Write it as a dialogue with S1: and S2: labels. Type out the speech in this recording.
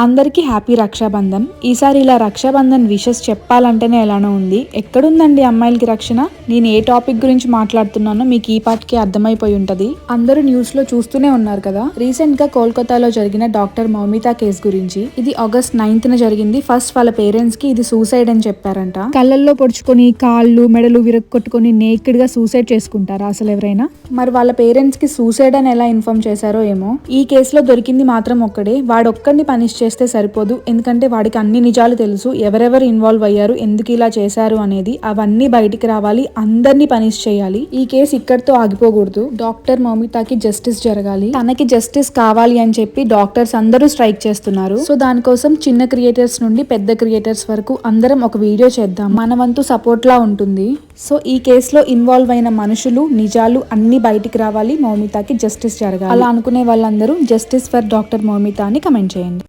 S1: అందరికీ హ్యాపీ రక్షాబంధన్. ఈసారి ఇలా రక్షాబంధన్ విషెస్ చెప్పాలంటేనే ఎలానో ఉంది. ఎక్కడుందండి అమ్మాయిలకి రక్షణ? నేను ఏ టాపిక్ గురించి మాట్లాడుతున్నానో మీకు ఈ పాటికి అర్థమైపోయి ఉంటది. అందరూ న్యూస్ లో చూస్తూనే ఉన్నారు కదా. రీసెంట్ గా కోల్కతాలో జరిగిన డాక్టర్ మౌమిత కేసు గురించి. ఇది ఆగస్ట్ 9th జరిగింది. ఫస్ట్ వాళ్ళ పేరెంట్స్ కి ఇది సూసైడ్ అని చెప్పారంట. కళ్ళల్లో పొడుచుకొని కాళ్ళు మెడలు విరక్కొట్టుకొని నేకెడ్ గా సూసైడ్ చేసుకుంటారా అసలు ఎవరైనా? మరి వాళ్ళ పేరెంట్స్ కి సూసైడ్ అని ఎలా ఇన్ఫార్మ్ చేశారో ఏమో. ఈ కేసులో దొరికింది మాత్రం ఒక్కడే. వాడొక్కడిని పనిష్ చేస్తే సరిపోదు, ఎందుకంటే వాడికి అన్ని నిజాలు తెలుసు. ఎవరెవరు ఇన్వాల్వ్ అయ్యారు, ఎందుకు ఇలా చేశారు అనేది అవన్నీ బయటికి రావాలి. అందరినీ పనిష్ చేయాలి. ఈ కేసు ఇక్కడితో ఆగిపోకూడదు. డాక్టర్ మౌమితకి జస్టిస్ జరగాలి. తనకి జస్టిస్ కావాలి అని చెప్పి డాక్టర్స్ అందరూ స్ట్రైక్ చేస్తున్నారు. సో దానికోసం చిన్న క్రియేటర్స్ నుండి పెద్ద క్రియేటర్స్ వరకు అందరం ఒక వీడియో చేద్దాం. మన వంతు సపోర్ట్ లా ఉంటుంది. సో ఈ కేసులో ఇన్వాల్వ్ అయిన మనుషులు నిజాలు అన్ని బయటికి రావాలి. మౌమితకి జస్టిస్ జరగాలి. అలా అనుకునే వాళ్ళందరూ జస్టిస్ ఫర్ డాక్టర్ మౌమిత అని కమెంట్ చేయండి.